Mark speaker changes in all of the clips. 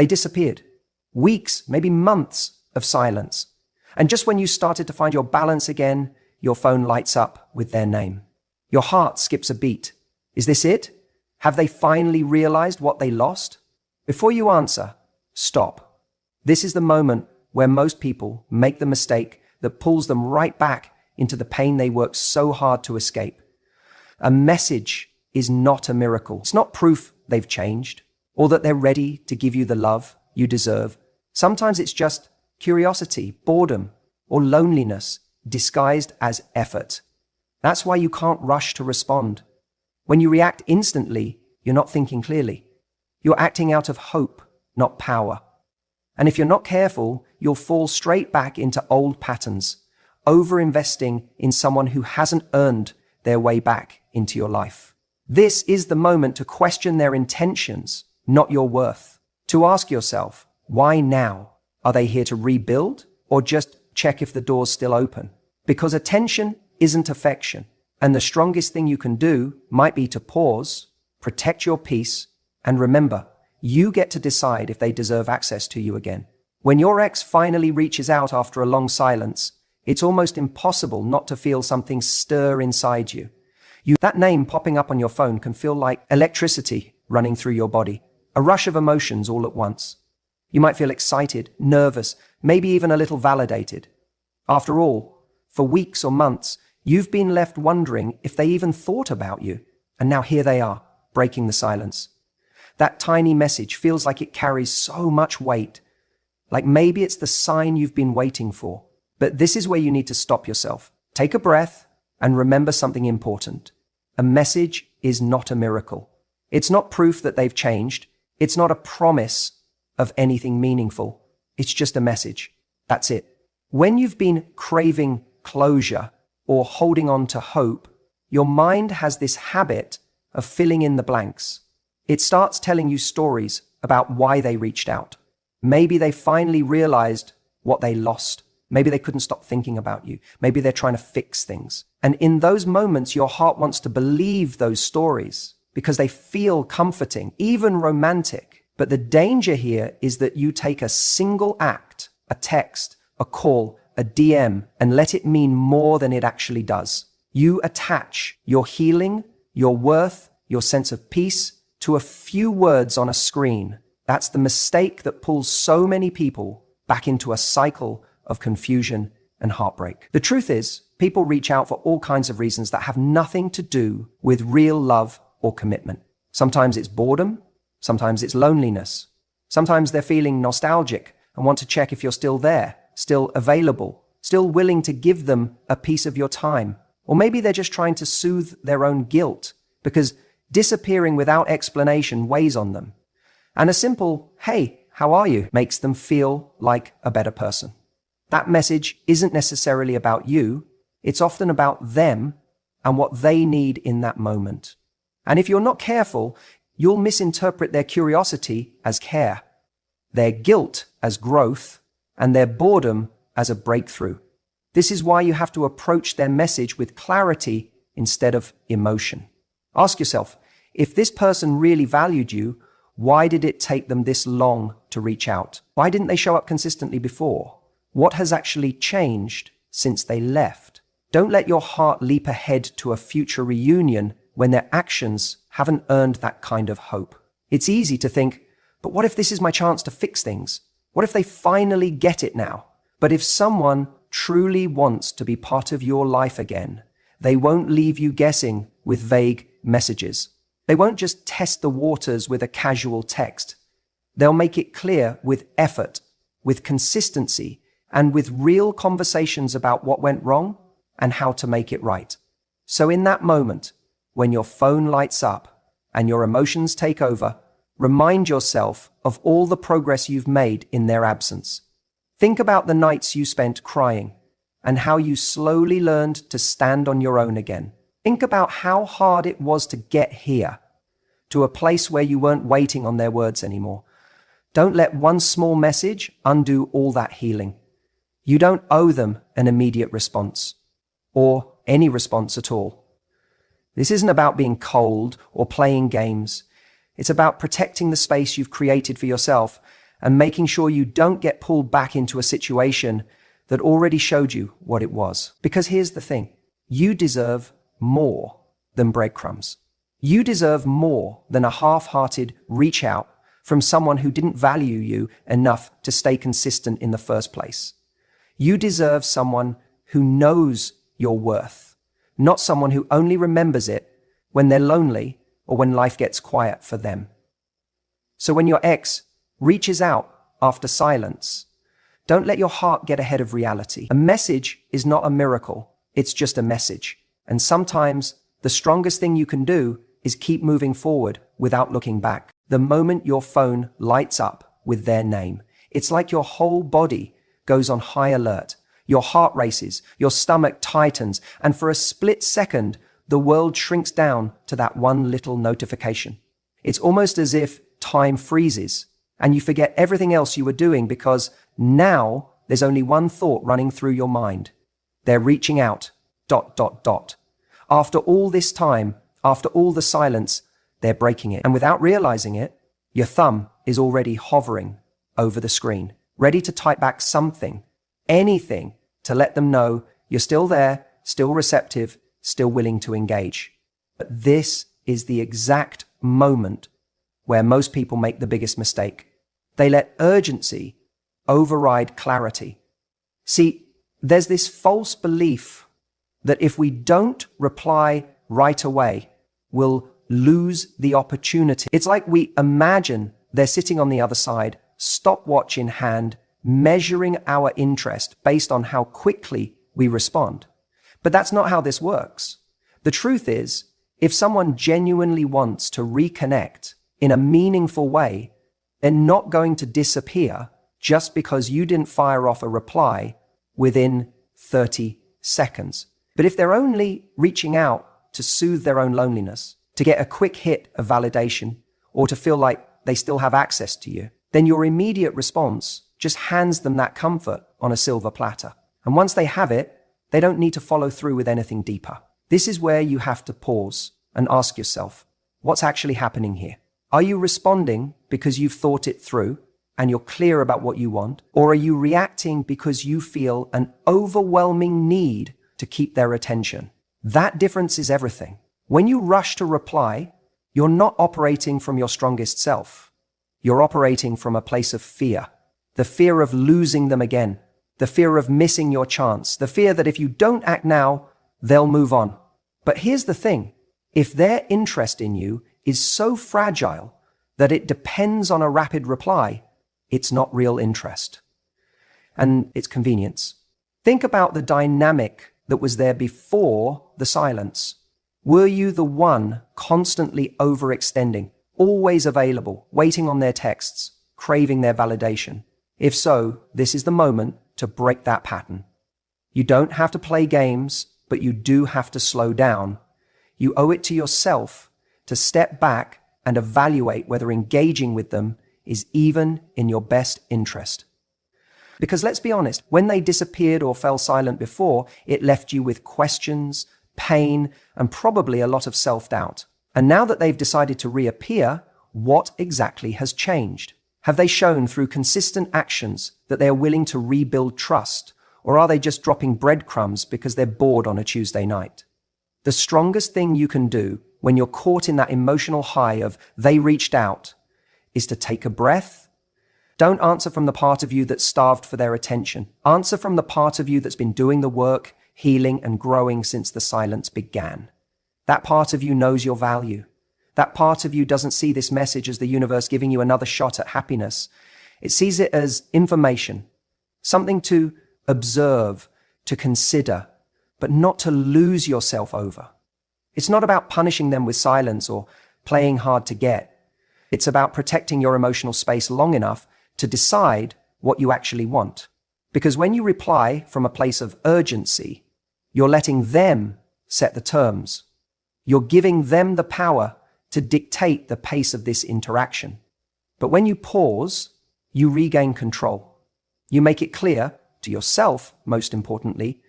Speaker 1: They disappeared. Weeks, maybe months of silence. And just when you started to find your balance again, your phone lights up with their name. Your heart skips a beat. Is this it? Have they finally realized what they lost? Before you answer, stop. This is the moment where most people make the mistake that pulls them right back into the pain they worked so hard to escape. A message is not a miracle. It's not proof they've changed or that they're ready to give you the love you deserve. Sometimes it's just curiosity, boredom, or loneliness disguised as effort. That's why you can't rush to respond. When you react instantly, you're not thinking clearly. You're acting out of hope, not power. And if you're not careful, you'll fall straight back into old patterns, over-investing in someone who hasn't earned their way back into your life. This is the moment to question their intentions, not your worth. To ask yourself, why now? Are they here to rebuild or just check if the door's still open? Because attention isn't affection. And the strongest thing you can do might be to pause, protect your peace, and remember, you get to decide if they deserve access to you again. When your ex finally reaches out after a long silence, it's almost impossible not to feel something stir inside you. That name popping up on your phone can feel like electricity running through your body, a rush of emotions all at once. You might feel excited, nervous, maybe even a little validated. After all, for weeks or months, you've been left wondering if they even thought about you. And now here they are, breaking the silence. That tiny message feels like it carries so much weight, like maybe it's the sign you've been waiting for. But this is where you need to stop yourself. Take a breath and remember something important. A message is not a miracle. It's not proof that they've changed. It's not a promise of anything meaningful. It's just a message. That's it. When you've been craving closure or holding on to hope, your mind has this habit of filling in the blanks. It starts telling you stories about why they reached out. Maybe they finally realized what they lost. Maybe they couldn't stop thinking about you. Maybe they're trying to fix things. And in those moments, your heart wants to believe those stories because they feel comforting, even romantic. But the danger here is that you take a single act, a text, a call, a DM, and let it mean more than it actually does. You attach your healing, your worth, your sense of peace to a few words on a screen. That's the mistake that pulls so many people back into a cycle of confusion and heartbreak. The truth is, people reach out for all kinds of reasons that have nothing to do with real love or commitment. Sometimes it's boredom. Sometimes it's loneliness. Sometimes they're feeling nostalgic and want to check if you're still there, still available, still willing to give them a piece of your time. Or maybe they're just trying to soothe their own guilt because disappearing without explanation weighs on them. And a simple, "Hey, how are you?" makes them feel like a better person. That message isn't necessarily about you. It's often about them and what they need in that moment. And if you're not careful, you'll misinterpret their curiosity as care, their guilt as growth, and their boredom as a breakthrough. This is why you have to approach their message with clarity instead of emotion. Ask yourself, if this person really valued you, why did it take them this long to reach out? Why didn't they show up consistently before? What has actually changed since they left? Don't let your heart leap ahead to a future reunion when their actions haven't earned that kind of hope. It's easy to think, but what if this is my chance to fix things? What if they finally get it now? But if someone truly wants to be part of your life again, they won't leave you guessing with vague messages. They won't just test the waters with a casual text. They'll make it clear with effort, with consistency, and with real conversations about what went wrong and how to make it right. So in that moment, when your phone lights up and your emotions take over, remind yourself of all the progress you've made in their absence. Think about the nights you spent crying and how you slowly learned to stand on your own again. Think about how hard it was to get here, to a place where you weren't waiting on their words anymore. Don't let one small message undo all that healing. You don't owe them an immediate response, or any response at all. This isn't about being cold or playing games. It's about protecting the space you've created for yourself and making sure you don't get pulled back into a situation that already showed you what it was. Because here's the thing, you deserve more than breadcrumbs. You deserve more than a half-hearted reach out from someone who didn't value you enough to stay consistent in the first place. You deserve someone who knows your worth, not someone who only remembers it when they're lonely or when life gets quiet for them. So when your ex reaches out after silence, don't let your heart get ahead of reality. A message is not a miracle, it's just a message. And sometimes the strongest thing you can do is keep moving forward without looking back. The moment your phone lights up with their name, it's like your whole body goes on high alert. Your heart races, your stomach tightens, and for a split second, the world shrinks down to that one little notification. It's almost as if time freezes and you forget everything else you were doing because now there's only one thought running through your mind. They're reaching out, ... After all this time, after all the silence, they're breaking it. And without realizing it, your thumb is already hovering over the screen, ready to type back something, anything, to let them know you're still there, still receptive, still willing to engage. But this is the exact moment where most people make the biggest mistake. They let urgency override clarity. See, there's this false belief that if we don't reply right away, we'll lose the opportunity. It's like we imagine they're sitting on the other side, stopwatch in hand, measuring our interest based on how quickly we respond. But that's not how this works. The truth is, if someone genuinely wants to reconnect in a meaningful way, they're not going to disappear just because you didn't fire off a reply within 30 seconds. But if they're only reaching out to soothe their own loneliness, to get a quick hit of validation, or to feel like they still have access to you, then your immediate response just hands them that comfort on a silver platter. And once they have it, they don't need to follow through with anything deeper. This is where you have to pause and ask yourself, what's actually happening here? Are you responding because you've thought it through and you're clear about what you want? Or are you reacting because you feel an overwhelming need to keep their attention? That difference is everything. When you rush to reply, you're not operating from your strongest self. You're operating from a place of fear. The fear of losing them again. The fear of missing your chance. The fear that if you don't act now, they'll move on. But here's the thing. If their interest in you is so fragile that it depends on a rapid reply, it's not real interest. And it's convenience. Think about the dynamic that was there before the silence. Were you the one constantly overextending, always available, waiting on their texts, craving their validation? If so, this is the moment to break that pattern. You don't have to play games, but you do have to slow down. You owe it to yourself to step back and evaluate whether engaging with them is even in your best interest. Because let's be honest, when they disappeared or fell silent before, it left you with questions, pain, and probably a lot of self-doubt. And now that they've decided to reappear, what exactly has changed? Have they shown through consistent actions that they are willing to rebuild trust? Or are they just dropping breadcrumbs because they're bored on a Tuesday night? The strongest thing you can do when you're caught in that emotional high of they reached out is to take a breath. Don't answer from the part of you that's starved for their attention. Answer from the part of you that's been doing the work, healing and growing since the silence began. That part of you knows your value. That part of you doesn't see this message as the universe giving you another shot at happiness. It sees it as information, something to observe, to consider, but not to lose yourself over. It's not about punishing them with silence or playing hard to get. It's about protecting your emotional space long enough to decide what you actually want. Because when you reply from a place of urgency, you're letting them set the terms. You're giving them the power to dictate the pace of this interaction. But when you pause, you regain control. You make it clear, to yourself most importantly,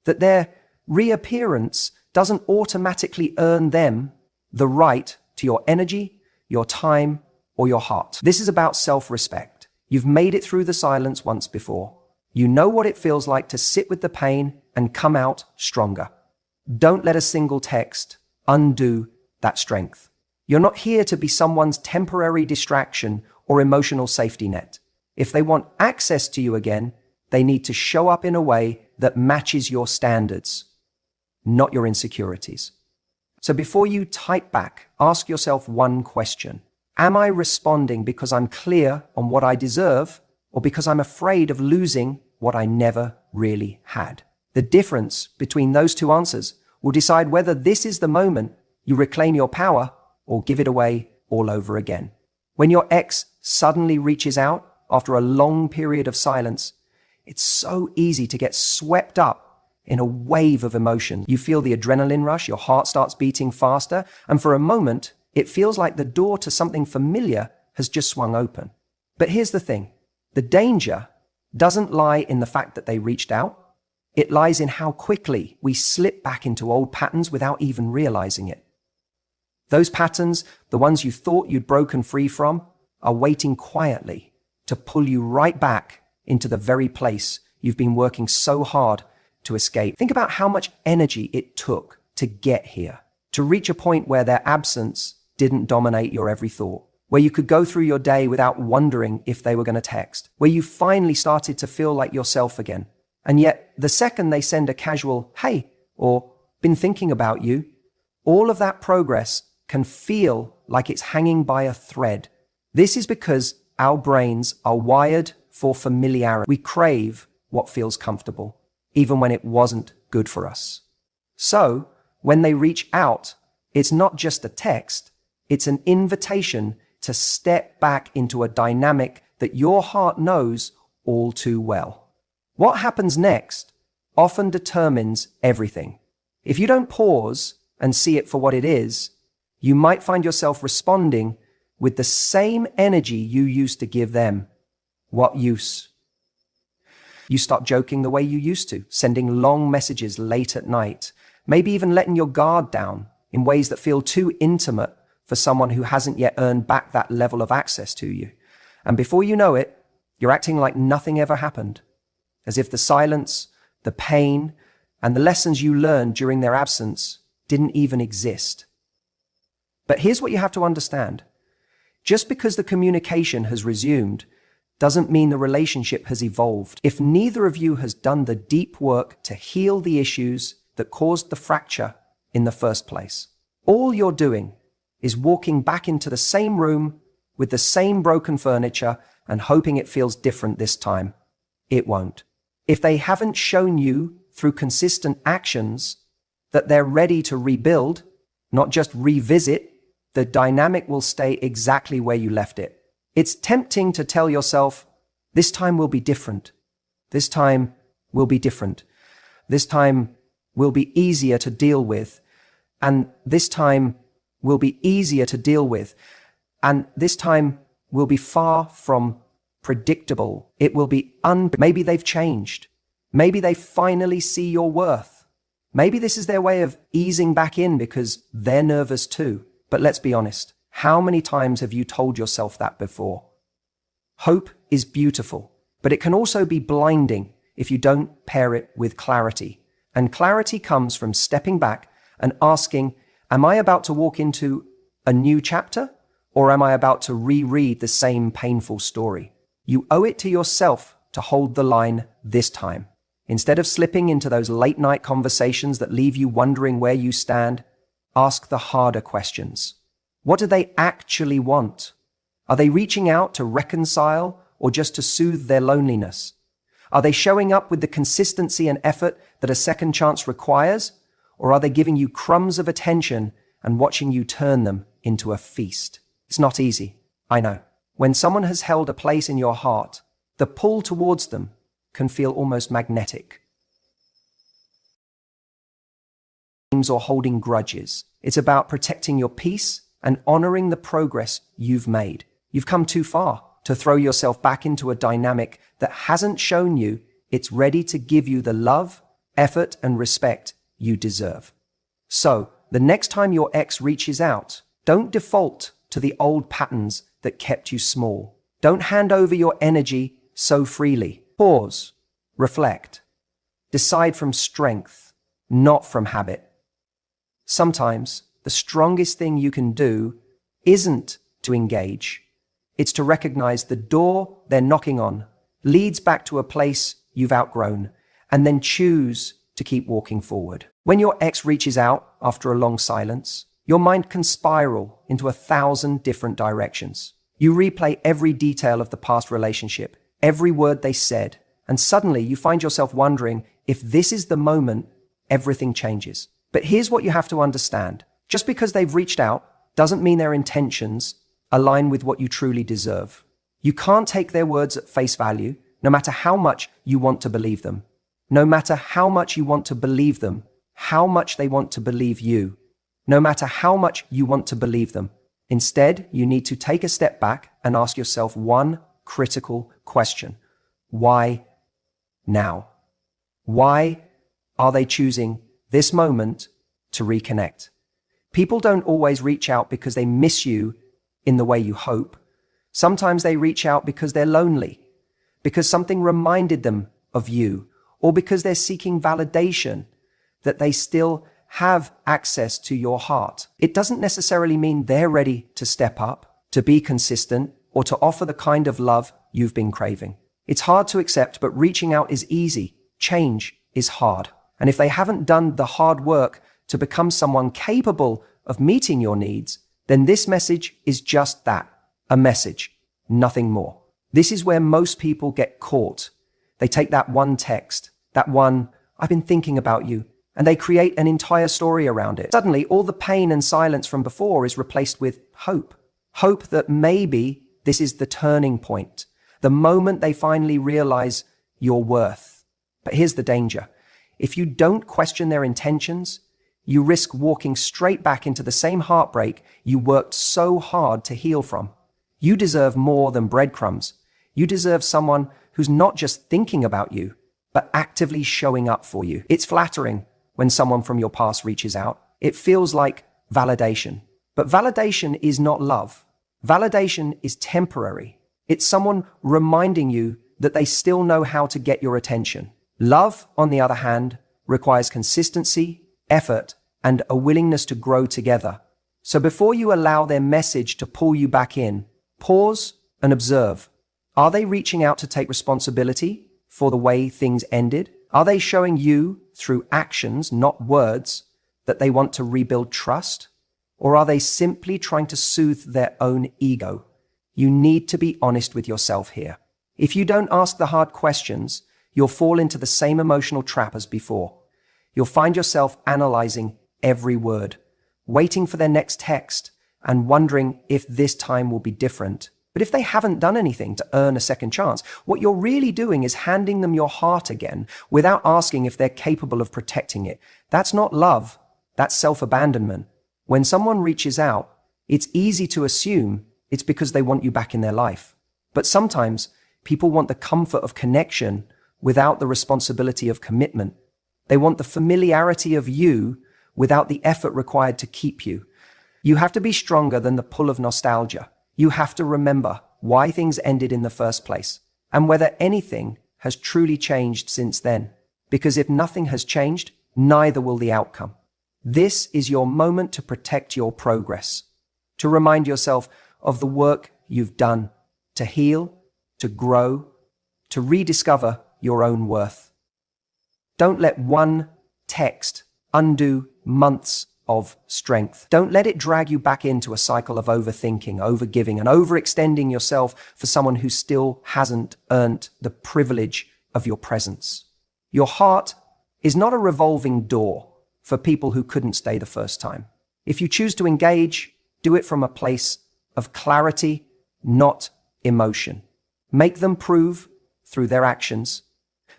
Speaker 1: that their reappearance doesn't automatically earn them the right to your energy, your time, or your heart. This is about self-respect. You've made it through the silence once before. You know what it feels like to sit with the pain and come out stronger. Don't let a single text undo that strength. You're not here to be someone's temporary distraction or emotional safety net. If they want access to you again, they need to show up in a way that matches your standards, not your insecurities. So before you type back, ask yourself one question. Am I responding because I'm clear on what I deserve, or because I'm afraid of losing what I never really had? The difference between those two answers will decide whether this is the moment you reclaim your power or give it away all over again. When your ex suddenly reaches out after a long period of silence, it's so easy to get swept up in a wave of emotion. You feel the adrenaline rush, your heart starts beating faster, and for a moment, it feels like the door to something familiar has just swung open. But here's the thing. The danger doesn't lie in the fact that they reached out. It lies in how quickly we slip back into old patterns without even realizing it. Those patterns, the ones you thought you'd broken free from, are waiting quietly to pull you right back into the very place you've been working so hard to escape. Think about how much energy it took to get here, to reach a point where their absence didn't dominate your every thought, where you could go through your day without wondering if they were going to text, where you finally started to feel like yourself again. And yet, the second they send a casual, "Hey," or "been thinking about you," all of that progress can feel like it's hanging by a thread. This is because our brains are wired for familiarity. We crave what feels comfortable, even when it wasn't good for us. So, when they reach out, it's not just a text, it's an invitation to step back into a dynamic that your heart knows all too well. What happens next often determines everything. If you don't pause and see it for what it is, you might find yourself responding with the same energy you used to give them. What use? You stop joking the way you used to, sending long messages late at night, maybe even letting your guard down in ways that feel too intimate for someone who hasn't yet earned back that level of access to you. And before you know it, you're acting like nothing ever happened, as if the silence, the pain, and the lessons you learned during their absence didn't even exist. But here's what you have to understand. Just because the communication has resumed doesn't mean the relationship has evolved. If neither of you has done the deep work to heal the issues that caused the fracture in the first place, all you're doing is walking back into the same room with the same broken furniture and hoping it feels different this time. It won't. If they haven't shown you through consistent actions that they're ready to rebuild, not just revisit, the dynamic will stay exactly where you left it. It's tempting to tell yourself, this time will be different. This time will be different. This time will be easier to deal with. And this time will be easier to deal with. And this time will be far from predictable. It will be maybe they've changed. Maybe they finally see your worth. Maybe this is their way of easing back in because they're nervous too. But let's be honest. How many times have you told yourself that before? Hope is beautiful, but it can also be blinding if you don't pair it with clarity. And clarity comes from stepping back and asking, am I about to walk into a new chapter, or am I about to reread the same painful story? You owe it to yourself to hold the line this time. Instead of slipping into those late night conversations that leave you wondering where you stand, ask the harder questions. What do they actually want? Are they reaching out to reconcile or just to soothe their loneliness? Are they showing up with the consistency and effort that a second chance requires? Or are they giving you crumbs of attention and watching you turn them into a feast? It's not easy, I know. When someone has held a place in your heart, the pull towards them can feel almost magnetic. Or holding grudges. It's about protecting your peace and honoring the progress you've made. You've come too far to throw yourself back into a dynamic that hasn't shown you it's ready to give you the love, effort, and respect you deserve. So, the next time your ex reaches out, don't default to the old patterns that kept you small. Don't hand over your energy so freely. Pause. Reflect. Decide from strength, not from habit. Sometimes the strongest thing you can do isn't to engage. It's to recognize the door they're knocking on leads back to a place you've outgrown, and then choose to keep walking forward. When your ex reaches out after a long silence, your mind can spiral into 1,000 different directions. You replay every detail of the past relationship, every word they said, and suddenly you find yourself wondering if this is the moment everything changes. But here's what you have to understand. Just because they've reached out doesn't mean their intentions align with what you truly deserve. You can't take their words at face value, no matter how much you want to believe them. No matter how much you want to believe them, how much they want to believe you. No matter how much you want to believe them. Instead, you need to take a step back and ask yourself one critical question. Why now? Why are they choosing this moment to reconnect? People don't always reach out because they miss you in the way you hope. Sometimes they reach out because they're lonely, because something reminded them of you, or because they're seeking validation that they still have access to your heart. It doesn't necessarily mean they're ready to step up, to be consistent, or to offer the kind of love you've been craving. It's hard to accept, but reaching out is easy. Change is hard. And if they haven't done the hard work to become someone capable of meeting your needs, then this message is just that, a message, nothing more. This is where most people get caught. They take that one text, that one, "I've been thinking about you," and they create an entire story around it. Suddenly, all the pain and silence from before is replaced with hope. Hope that maybe this is the turning point, the moment they finally realize your worth. But here's the danger. If you don't question their intentions, you risk walking straight back into the same heartbreak you worked so hard to heal from. You deserve more than breadcrumbs. You deserve someone who's not just thinking about you, but actively showing up for you. It's flattering when someone from your past reaches out. It feels like validation. But validation is not love. Validation is temporary. It's someone reminding you that they still know how to get your attention. Love, on the other hand, requires consistency, effort, and a willingness to grow together. So before you allow their message to pull you back in, pause and observe. Are they reaching out to take responsibility for the way things ended? Are they showing you, through actions, not words, that they want to rebuild trust? Or are they simply trying to soothe their own ego? You need to be honest with yourself here. If you don't ask the hard questions, you'll fall into the same emotional trap as before. You'll find yourself analyzing every word, waiting for their next text, and wondering if this time will be different. But if they haven't done anything to earn a second chance, what you're really doing is handing them your heart again without asking if they're capable of protecting it. That's not love. That's self-abandonment. When someone reaches out, it's easy to assume it's because they want you back in their life. But sometimes people want the comfort of connection without the responsibility of commitment. They want the familiarity of you without the effort required to keep you. You have to be stronger than the pull of nostalgia. You have to remember why things ended in the first place and whether anything has truly changed since then. Because if nothing has changed, neither will the outcome. This is your moment to protect your progress, to remind yourself of the work you've done, to heal, to grow, to rediscover your own worth. Don't let one text undo months of strength. Don't let it drag you back into a cycle of overthinking, overgiving, and overextending yourself for someone who still hasn't earned the privilege of your presence. Your heart is not a revolving door for people who couldn't stay the first time. If you choose to engage, do it from a place of clarity, not emotion. Make them prove, through their actions,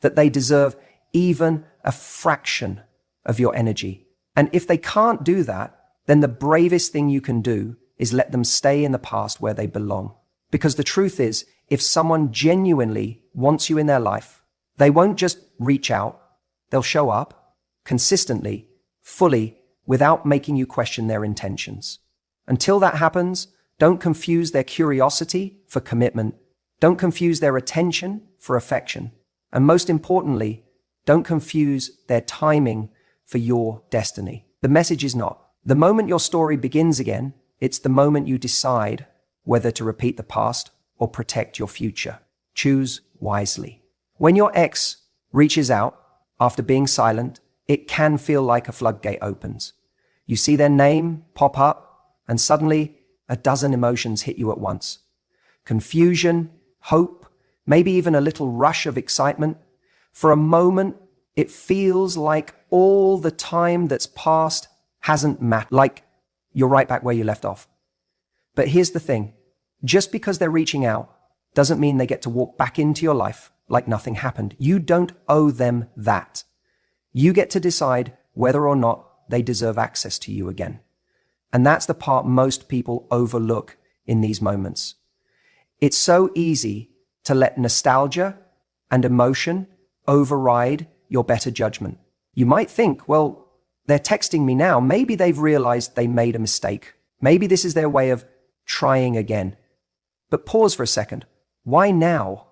Speaker 1: that they deserve even a fraction of your energy. And if they can't do that, then the bravest thing you can do is let them stay in the past where they belong. Because the truth is, if someone genuinely wants you in their life, they won't just reach out. They'll show up consistently, fully, without making you question their intentions. Until that happens, don't confuse their curiosity for commitment. Don't confuse their attention for affection. And most importantly, don't confuse their timing for your destiny. The message is not. The moment your story begins again, it's the moment you decide whether to repeat the past or protect your future. Choose wisely. When your ex reaches out after being silent, it can feel like a floodgate opens. You see their name pop up, and suddenly a dozen emotions hit you at once. Confusion, hope, maybe even a little rush of excitement. For a moment, it feels like all the time that's passed hasn't mattered, like you're right back where you left off. But here's the thing. Just because they're reaching out doesn't mean they get to walk back into your life like nothing happened. You don't owe them that. You get to decide whether or not they deserve access to you again. And that's the part most people overlook in these moments. It's so easy to let nostalgia and emotion override your better judgment. You might think, well, they're texting me now. Maybe they've realized they made a mistake. Maybe this is their way of trying again. But pause for a second. Why now?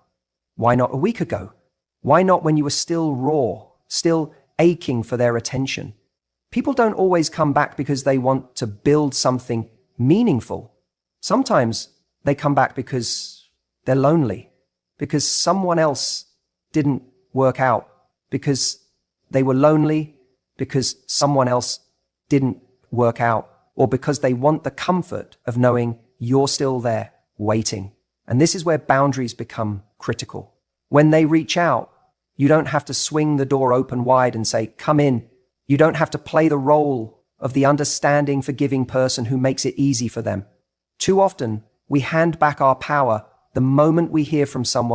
Speaker 1: Why not a week ago? Why not when you were still raw, still aching for their attention? People don't always come back because they want to build something meaningful. Sometimes they come back because they're lonely, because someone else didn't work out, because they were lonely, because someone else didn't work out, or because they want the comfort of knowing you're still there, waiting. And this is where boundaries become critical. When they reach out, you don't have to swing the door open wide and say, come in. You don't have to play the role of the understanding, forgiving person who makes it easy for them. Too often, we hand back our power the moment we hear from someone